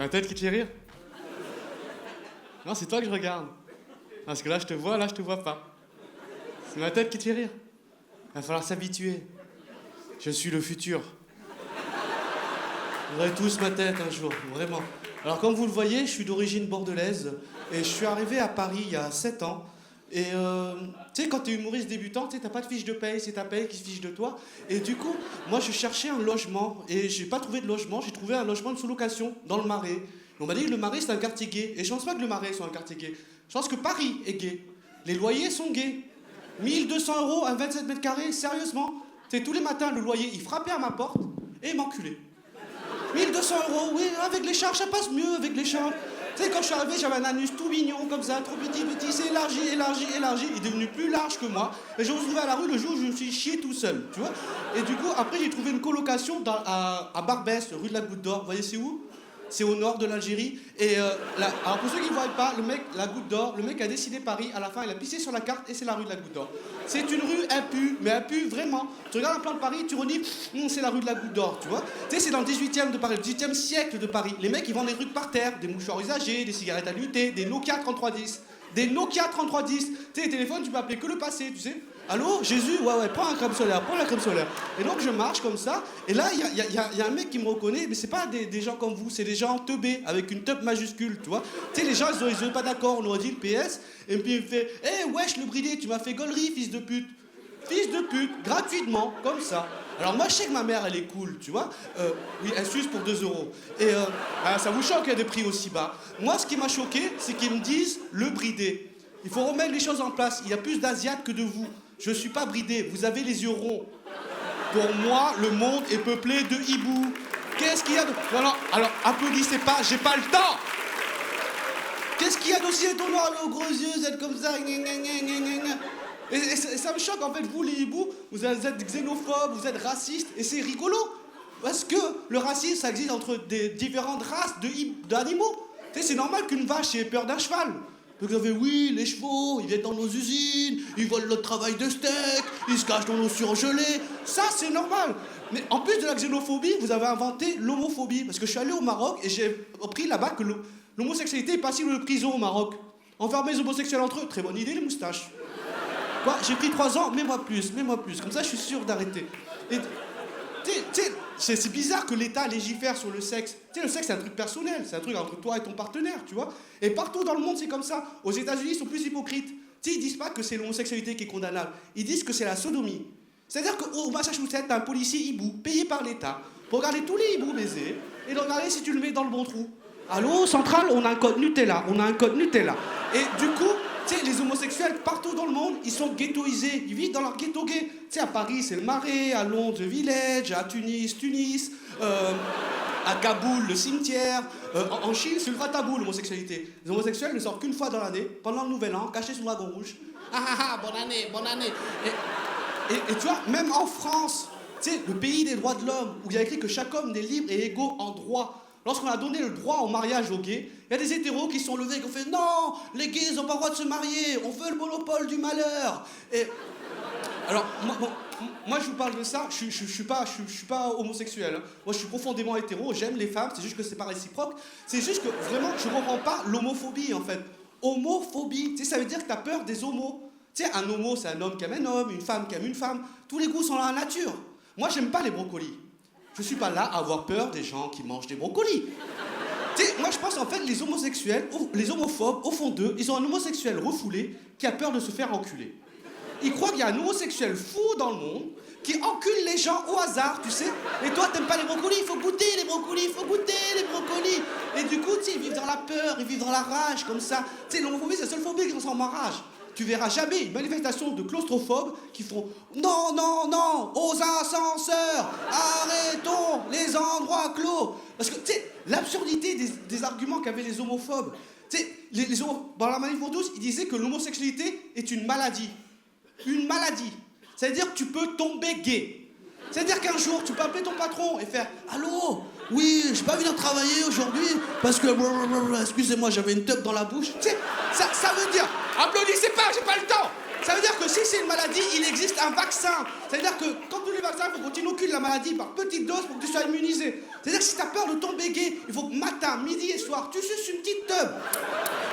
Ma tête qui te fait rire? Non, c'est toi que je regarde. Parce que là, je te vois pas. C'est ma tête qui te fait rire. Il va falloir s'habituer. Je suis le futur. Vous aurez tous ma tête un jour, vraiment. Alors, comme vous le voyez, je suis d'origine bordelaise. Et je suis arrivé à Paris il y a 7 ans. Et tu sais, quand t'es humoriste débutant, tu sais, t'as pas de fiche de paye, c'est ta paye qui se fiche de toi. Et du coup, moi, je cherchais un logement. Et j'ai pas trouvé de logement, j'ai trouvé un logement de sous-location dans le Marais. Et on m'a dit que le Marais, c'est un quartier gay. Et je pense pas que le Marais soit un quartier gay. Je pense que Paris est gay. Les loyers sont gays. 1 200 € à 27 mètres carrés, sérieusement. Tu sais, tous les matins, le loyer, il frappait à ma porte et il m'enculait. 1 200 €, oui, avec les charges, ça passe mieux avec les charges. Tu sais, quand je suis arrivé, j'avais un anus tout mignon, comme ça, trop petit, c'est élargi. Il est devenu plus large que moi. Et je me suis retrouvé à la rue le jour où je me suis chié tout seul, tu vois. Et du coup, après, j'ai trouvé une colocation à Barbès, rue de la Goutte d'Or. Vous voyez, c'est où? C'est au nord de l'Algérie. Et alors, pour ceux qui ne voient pas, la Goutte d'Or, le mec a décidé Paris. À la fin, il a pissé sur la carte et c'est la rue de la Goutte d'Or. C'est une rue impue, mais impue vraiment. Tu regardes un plan de Paris, tu redis, c'est la rue de la Goutte d'Or, tu vois. Tu sais, c'est dans le 18e de Paris, le 18e siècle de Paris. Les mecs, ils vendent des trucs par terre, des mouchoirs usagés, des cigarettes allumées, des Nokia 3310. Des Nokia 3310. Tu sais, les téléphones, tu peux appeler que le passé, tu sais. Allô, Jésus, ouais, prends la crème solaire. Et donc, je marche comme ça, et là, il y a un mec qui me reconnaît, mais c'est pas des gens comme vous, c'est des gens teubés, avec une teub majuscule, tu vois. Tu sais, les gens, ils sont pas d'accord, on aurait dit le PS, et puis il me fait, wesh, le bridé, tu m'as fait gaulerie, fils de pute. Fils de pute, gratuitement, comme ça. Alors moi, je sais que ma mère, elle est cool, tu vois. Oui, elle suce pour 2 €. Et ça vous choque, il y a des prix aussi bas. Moi, ce qui m'a choqué, c'est qu'ils me disent le bridé. Il faut remettre les choses en place. Il y a plus d'Asiates que de vous. Je suis pas bridé, vous avez les yeux ronds. Pour moi, le monde est peuplé de hiboux. Qu'est-ce qu'il y a de... Non, alors, applaudissez pas, j'ai pas le temps. Qu'est-ce qu'il y a d'aussi étonnant avec vos gros yeux, vous êtes comme ça, et ça me choque, en fait, vous, les hiboux, vous êtes xénophobes, vous êtes racistes, et c'est rigolo. Parce que le racisme, ça existe entre des différentes races d'animaux. Tu sais, c'est normal qu'une vache ait peur d'un cheval. Donc vous avez, oui, les chevaux, ils viennent dans nos usines, ils volent notre travail de steak, ils se cachent dans nos surgelés. Ça, c'est normal. Mais en plus de la xénophobie, vous avez inventé l'homophobie. Parce que je suis allé au Maroc et j'ai appris là-bas que l'homosexualité est passible de prison au Maroc. Enfermer les homosexuels entre eux, très bonne idée, les moustaches. Quoi, j'ai pris 3 ans, mets-moi plus. Comme ça, je suis sûr d'arrêter. Et c'est bizarre que l'État légifère sur le sexe. Tu sais, le sexe, c'est un truc personnel, c'est un truc entre toi et ton partenaire, tu vois. Et partout dans le monde, c'est comme ça. Aux États-Unis, ils sont plus hypocrites. Tu sais, ils disent pas que c'est l'homosexualité qui est condamnable. Ils disent que c'est la sodomie. C'est-à-dire qu'au Massachusetts, t'as un policier hibou payé par l'État pour regarder tous les hiboux baiser et de regarder si tu le mets dans le bon trou. Allô, Centrale, on a un code Nutella. Et du coup, tu sais, les homosexuels, partout dans le monde, ils sont ghettoisés. Ils vivent dans leur ghetto gay. Tu sais, à Paris, c'est le Marais, à Londres, le Village, à Tunis, à Kaboul, le cimetière. En Chine, c'est ultra tabou, l'homosexualité. Les homosexuels ne sortent qu'une fois dans l'année, pendant le Nouvel An, cachés sous le dragon rouge. Bonne année. Et tu vois, même en France, tu sais, le pays des droits de l'homme, où il y a écrit que chaque homme est libre et égaux en droit. Lorsqu'on a donné le droit au mariage aux gays, il y a des hétéros qui sont levés et qui ont fait « Non, les gays, ils n'ont pas le droit de se marier, on veut le monopole du malheur !» Et alors, moi, je vous parle de ça, je suis pas homosexuel. Hein. Moi, je suis profondément hétéro, j'aime les femmes, c'est juste que c'est pas réciproque. C'est juste que, vraiment, je comprends pas l'homophobie, en fait. Homophobie, tu sais, ça veut dire que t'as peur des homos. Tu sais, un homo, c'est un homme qui aime un homme, une femme qui aime une femme. Tous les goûts sont dans la nature. Moi, j'aime pas les brocolis. Je suis pas là à avoir peur des gens qui mangent des brocolis. Tu sais, moi je pense en fait les homosexuels, les homophobes, au fond d'eux, ils ont un homosexuel refoulé qui a peur de se faire enculer. Ils croient qu'il y a un homosexuel fou dans le monde qui encule les gens au hasard, tu sais. Et toi, t'aimes pas les brocolis, il faut goûter les brocolis. Et du coup, tu sais, ils vivent dans la peur, ils vivent dans la rage, comme ça. Tu sais, l'homophobie, c'est la seule phobie qui transforme en rage. Tu verras jamais une manifestation de claustrophobes qui font « Non, aux ascenseurs, arrêtons les endroits clos !» Parce que, tu sais, l'absurdité des arguments qu'avaient les homophobes. Tu sais, dans la manif pour tous, ils disaient que l'homosexualité est une maladie. Une maladie. C'est-à-dire que tu peux tomber gay. C'est-à-dire qu'un jour, tu peux appeler ton patron et faire « Allô, oui, j'ai pas venir travailler aujourd'hui parce que... excusez-moi, j'avais une teub dans la bouche. » Tu sais, ça veut dire... Applaudissez pas, j'ai pas le temps. Ça veut dire que si c'est une maladie, il existe un vaccin. Ça veut dire que quand tous les vaccin, il faut qu'on t'inocule la maladie par petites doses pour que tu sois immunisé. C'est-à-dire que si t'as peur de tomber gay, il faut que matin, midi et soir, tu suces une petite teub.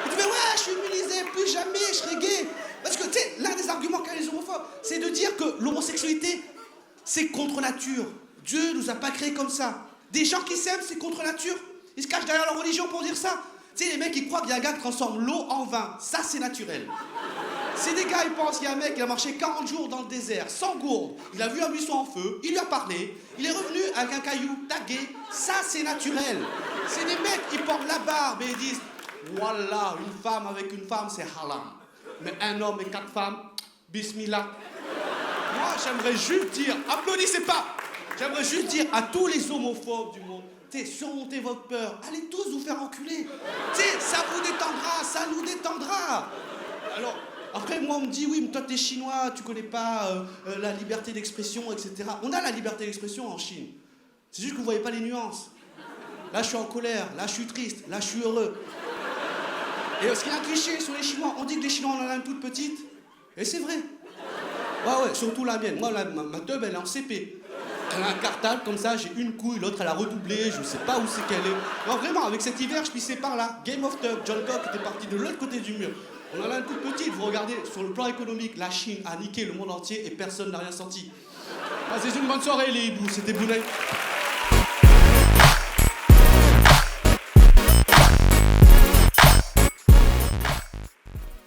Et tu fais, ouais, je suis immunisé, plus jamais je serai gay. Parce que, tu sais, l'un des arguments qu'a les homophobes, c'est de dire que l'homosexualité, c'est contre nature. Dieu nous a pas créés comme ça. Des gens qui s'aiment, c'est contre nature. Ils se cachent derrière leur religion pour dire ça. Tu sais, les mecs, ils croient qu'il y a un gars qui transforme l'eau en vin. Ça, c'est naturel. Si des gars, ils pensent qu'il y a un mec qui a marché 40 jours dans le désert, sans gourde, il a vu un buisson en feu, il lui a parlé, il est revenu avec un caillou tagué, ça, c'est naturel. C'est des mecs qui portent la barbe et ils disent, voilà, une femme avec une femme, c'est haram. Mais un homme et 4 femmes, bismillah. Moi, j'aimerais juste dire, applaudissez pas, j'aimerais juste dire à tous les homophobes du monde, surmontez votre peur, allez tous vous faire enculer. Ça vous détendra, ça nous détendra. Alors, après, moi, on me dit, oui, mais toi, t'es chinois, tu connais pas la liberté d'expression, etc. On a la liberté d'expression en Chine. C'est juste que vous voyez pas les nuances. Là, je suis en colère, là, je suis triste, là, je suis heureux. Et ce qu'il y a un cliché sur les Chinois, on dit que les Chinois, on en a une toute petite. Et c'est vrai. Ouais, surtout la mienne. Moi, ma teub, elle est en CP. Elle a un cartable comme ça, j'ai une couille, l'autre elle a redoublé, je sais pas où c'est qu'elle est. Non vraiment, avec cet hiver, je pissais par là. Game of Tub, John Cock était parti de l'autre côté du mur. On en a une toute petite, vous regardez, sur le plan économique, la Chine a niqué le monde entier et personne n'a rien senti. Passez une bonne soirée les hiboux, c'était Bounet.